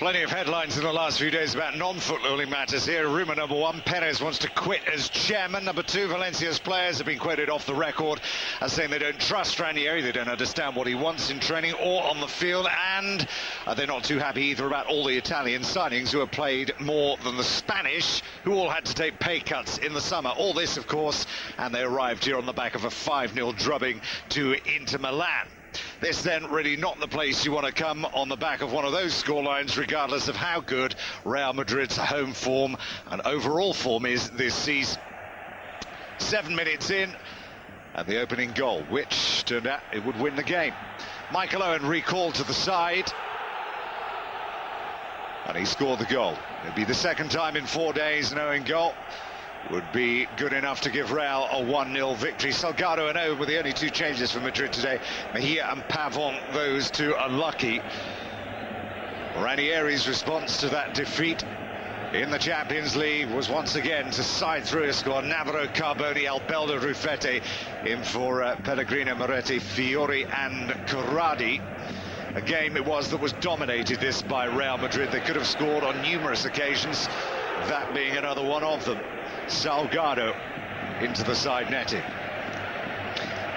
Plenty of headlines in the last few days about non-footballing matters here. Rumour number one, Pérez wants to quit as chairman. Number two, Valencia's players have been quoted off the record as saying they don't trust Ranieri, they don't understand what he wants in training or on the field, and they're not too happy either about all the Italian signings who have played more than the Spanish, who all had to take pay cuts in the summer. All this, of course, and they arrived here on the back of a 5-0 drubbing to Inter Milan. This then really not the place you want to come on the back of one of those scorelines, regardless of how good Real Madrid's home form and overall form is this season. 7 minutes in, and the opening goal, which turned out it would win the game. Michael Owen recalled to the side, and he scored the goal. It'd be the second time in 4 days an Owen goal would be good enough to give Real a 1-0 victory. Salgado and Owen were the only two changes for Madrid today. Mejia and Pavon, those two unlucky. Ranieri's response to that defeat in the Champions League was once again to side through a squad. Navarro, Carboni, Albelda, Rufete in for Pellegrino, Moretti, Fiori and Corradi. A game it was that was dominated this by Real Madrid. They could have scored on numerous occasions, that being another one of them. Salgado into the side netting.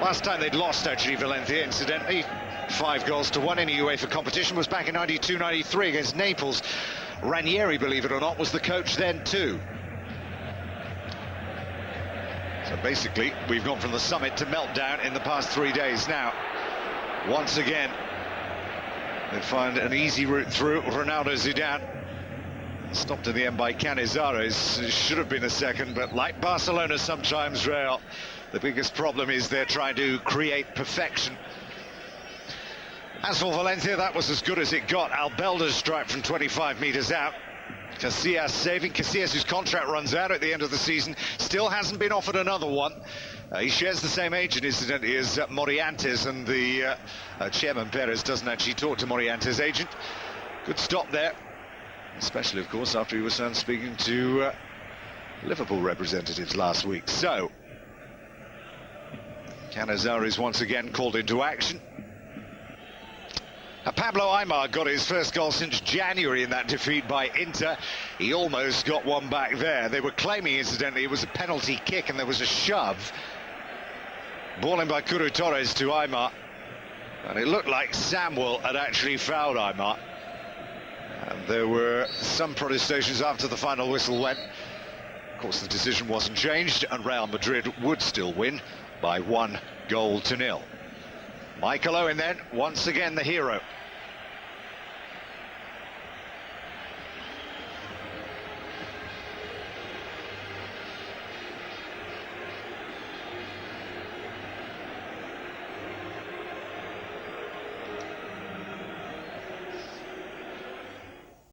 Last time they'd lost, actually, Valencia, incidentally, 5-1 in a UEFA competition, was back in 92-93 against Naples. Ranieri, believe it or not, was the coach then too. So basically, we've gone from the summit to meltdown in the past 3 days. Now, once again, they find an easy route through. Ronaldo Zidane, stopped in the end by Canizares. Should have been a second, but like Barcelona sometimes, Real, the biggest problem is they're trying to create perfection. As for Valencia, that was as good as it got. Albelda's strike from 25 metres out. Casillas saving. Casillas, whose contract runs out at the end of the season, still hasn't been offered another one. He shares the same agent, incidentally, as Morientes, and the chairman, Pérez, doesn't actually talk to Morientes' agent. Good stop there. Especially, of course, after he was found speaking to Liverpool representatives last week. So, Canizares once again called into action. Pablo Aimar got his first goal since January in that defeat by Inter. He almost got one back there. They were claiming, incidentally, it was a penalty kick and there was a shove. Ball in by Kuru Torres to Aimar. And it looked like Samuel had actually fouled Aimar. And there were some protestations after the final whistle went. Of course, the decision wasn't changed, and Real Madrid would still win by 1-0. Michael Owen then, once again the hero.